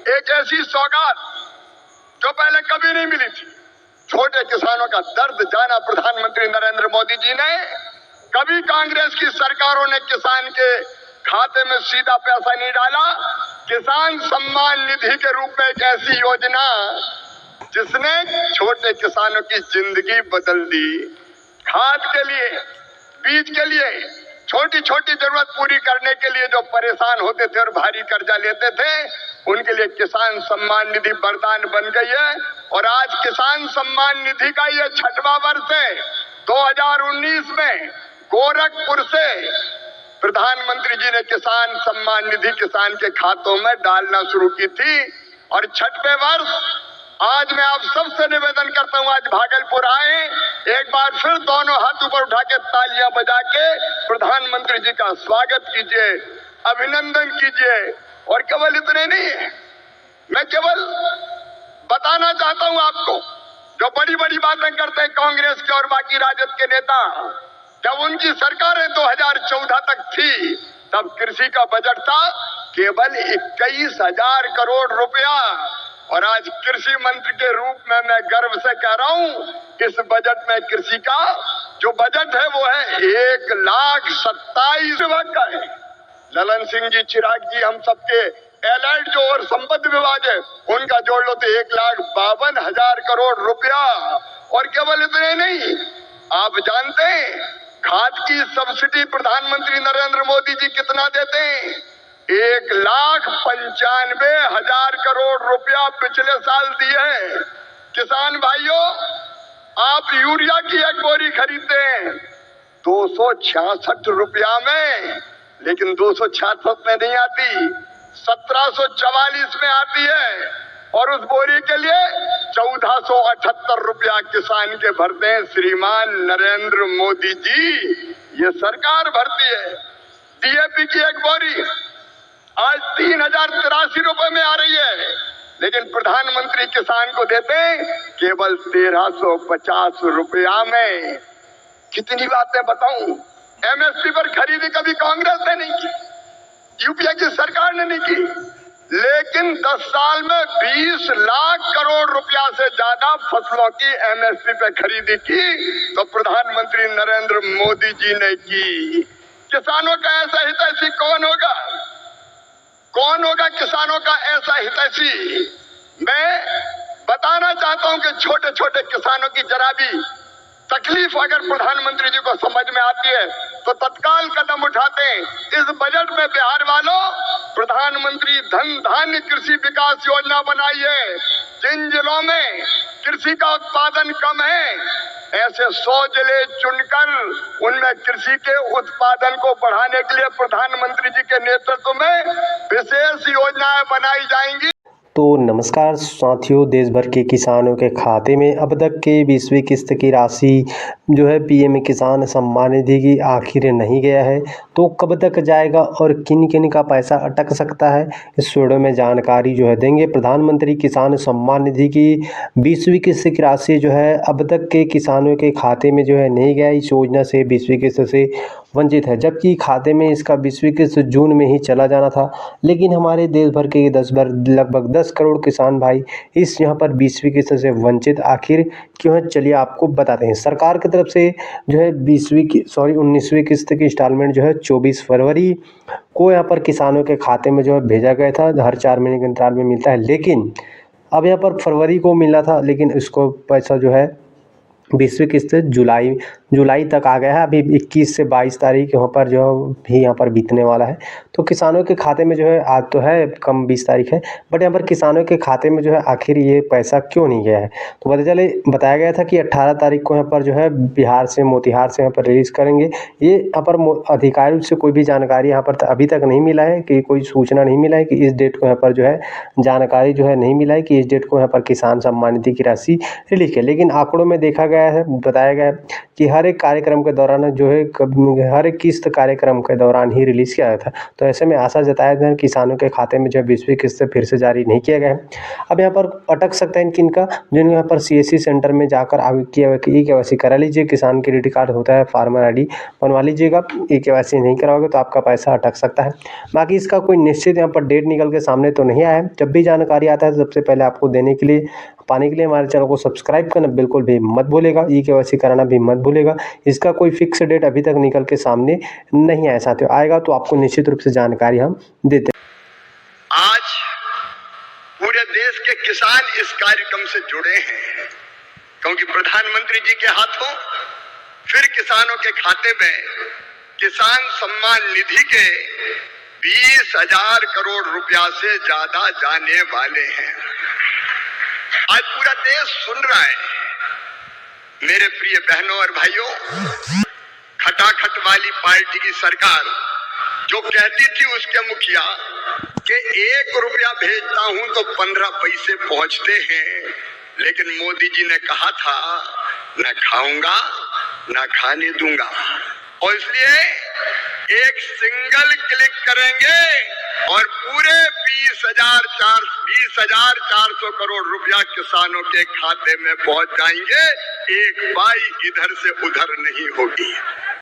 एक ऐसी सौगात जो पहले कभी नहीं मिली थी। छोटे किसानों का दर्द जाना प्रधानमंत्री नरेंद्र मोदी जी ने। कभी कांग्रेस की सरकारों ने किसान के खाते में सीधा पैसा नहीं डाला। किसान सम्मान निधि के रूप में एक ऐसी योजना जिसने छोटे किसानों की जिंदगी बदल दी। खाद के लिए, बीज के लिए, छोटी छोटी जरूरत पूरी करने के लिए जो परेशान होते थे और भारी कर्जा लेते थे, उनके लिए किसान सम्मान निधि वरदान बन गई है। और आज किसान सम्मान निधि का ये 6वां वर्ष है। 2019 में गोरखपुर से प्रधानमंत्री जी ने किसान सम्मान निधि किसान के खातों में डालना शुरू की थी। और 6वें वर्ष आज मैं आप सबसे निवेदन करता हूं, आज भागलपुर आए, एक बार फिर दोनों हाथ ऊपर उठा के तालियां बजा के प्रधानमंत्री जी का स्वागत कीजिए, अभिनंदन कीजिए। और केवल इतने नहीं है, मैं केवल बताना चाहता हूं आपको, जो बड़ी बड़ी बातें करते हैं कांग्रेस के और बाकी राजद के नेता, जब उनकी सरकारें 2014 तक थी, तब कृषि का बजट था केवल 21,000 करोड़ रुपया। और आज कृषि मंत्री के रूप में मैं गर्व से कह रहा हूं, इस बजट में कृषि का जो बजट है वो है 1,27,000 विभाग का है। ललन सिंह जी, चिराग जी, हम सबके एलाइड जो और संबद्ध विभाग है, उनका जोड़ लो तो 1,52,000 करोड़ रुपया। और केवल इतने नहीं, आप जानते हैं खाद की सब्सिडी प्रधानमंत्री नरेंद्र मोदी जी कितना देते हैं? 1,95,000 करोड़ रुपया पिछले साल दिए हैं। किसान भाइयों, आप यूरिया की एक बोरी खरीदते हैं 266 रुपया में, लेकिन 266 में नहीं आती, 1744 में आती है। और उस बोरी के लिए 1478 रुपया किसान के भरते हैं श्रीमान नरेंद्र मोदी जी, ये सरकार भरती है। डीएपी की एक बोरी आज 3,083 रुपए में आ रही है, लेकिन प्रधानमंत्री किसान को देते हैं केवल 1,350 रुपया में। कितनी बातें बताऊं, एमएसपी पर खरीदी कभी कांग्रेस ने नहीं की, यूपीए की सरकार ने नहीं की, लेकिन 10 साल में 20 लाख करोड़ रुपया से ज्यादा फसलों की एमएसपी पे खरीदी की तो प्रधानमंत्री नरेंद्र मोदी जी ने की। किसानों का ऐसा हितैषी कौन होगा? कौन होगा किसानों का ऐसा हितैषी? मैं बताना चाहता हूं कि छोटे छोटे किसानों की जरा भी तकलीफ अगर प्रधानमंत्री जी को समझ में आती है तो तत्काल कदम उठाते हैं। इस बजट में बिहार वालों प्रधानमंत्री धन धान्य कृषि विकास योजना बनाई है। जिन जिलों में कृषि का उत्पादन कम है, ऐसे 100 जिले चुनकर उनमें कृषि के उत्पादन को बढ़ाने के लिए प्रधानमंत्री जी के नेतृत्व में विशेष योजनाएं बनाई जाएंगी। तो नमस्कार साथियों, देश भर के किसानों के खाते में अब तक के 20वीं किस्त की राशि जो है पीएम किसान सम्मान निधि की आखिर नहीं गया है, तो कब तक जाएगा और किन किन का पैसा अटक सकता है, इस वीडियो में जानकारी जो है देंगे। प्रधानमंत्री किसान सम्मान निधि की 20वीं किस्त की राशि जो है अब तक के किसानों के खाते में जो है नहीं गया। इस योजना से 20वीं किस्त से वंचित है, जबकि खाते में इसका 20वीं किस्त जून में ही चला जाना था। लेकिन हमारे देश भर के लगभग 10 करोड़ किसान भाई इस यहाँ पर 20वीं किस्त से वंचित आखिर क्यों है, चलिए आपको बताते हैं। सरकार की तरफ से जो है 19वीं किस्त की इंस्टॉलमेंट जो है 24 फरवरी को यहाँ पर किसानों के खाते में जो है भेजा गया था। हर 4 महीने के अंतराल में मिलता है, लेकिन अब यहाँ पर फरवरी को मिला था, लेकिन इसको पैसा जो है 20वीं किस्त जुलाई तक आ गया है। अभी 21 से 22 तारीख यहाँ पर जो भी यहाँ पर बीतने वाला है, तो किसानों के खाते में जो है आज तो है कम 20 तारीख है, बट यहाँ पर किसानों के खाते में जो है आखिर ये पैसा क्यों नहीं गया है। तो बताया गया था कि 18 तारीख को यहाँ पर जो है बिहार से, मोतिहार से यहाँ पर रिलीज़ करेंगे। ये यहाँ पर अधिकारियों से कोई भी जानकारी यहाँ पर अभी तक नहीं मिला है, कि कोई सूचना नहीं मिला है कि इस डेट को यहाँ पर जो है जानकारी जो है नहीं मिला है कि इस डेट को यहाँ पर किसान सम्मान निधि की राशि रिलीज की। लेकिन आंकड़ों में देखा गया है, बताया गया है कि हर हर एक कार्यक्रम के दौरान जो है हर एक किस्त कार्यक्रम के दौरान ही रिलीज़ किया गया था। तो ऐसे में आशा जताया था किसानों के खाते में जो 20वीं किस्त फिर से जारी नहीं किया गया है। अब यहाँ पर अटक सकता है किनका, जिन यहाँ पर सीएससी सेंटर में जाकर ई-केवाईसी करा लीजिए। किसान क्रेडिट कार्ड होता है, फार्मर आईडी बनवा लीजिएगा। ई-केवाईसी नहीं कराओगे तो आपका पैसा अटक सकता है। बाकी इसका कोई निश्चित यहाँ पर डेट निकल के सामने तो नहीं आया है। जब भी जानकारी आता है सबसे पहले आपको पाने के लिए हमारे चैनल को सब्सक्राइब करना बिल्कुल भी मत भूलेगा, ई-केवाईसी कराना भी मत भूलेगा। इसका कोई फिक्स डेट अभी तक निकल के सामने नहीं आया साथियों। आएगा तो आपको निश्चित रूप से जानकारी हम देते हैं। आज पूरे देश के किसान इस कार्यक्रम से जुड़े हैं क्योंकि प्रधानमंत्री जी के हाथों फिर किसानों के खाते में किसान सम्मान निधि के 20,000 करोड़ रुपया से ज्यादा जाने वाले हैं। आज पूरा देश सुन रहा है। मेरे प्रिय बहनों और भाइयों, खटाखट वाली पार्टी की सरकार जो कहती थी उसके मुखिया कि 1 रुपया भेजता हूं तो 15 पैसे पहुंचते हैं, लेकिन मोदी जी ने कहा था न खाऊंगा न खाने दूंगा। और इसलिए एक सिंगल क्लिक करेंगे और पूरे 20,400 करोड़ रुपया किसानों के खाते में पहुंच जाएंगे। एक पाई इधर से उधर नहीं होगी।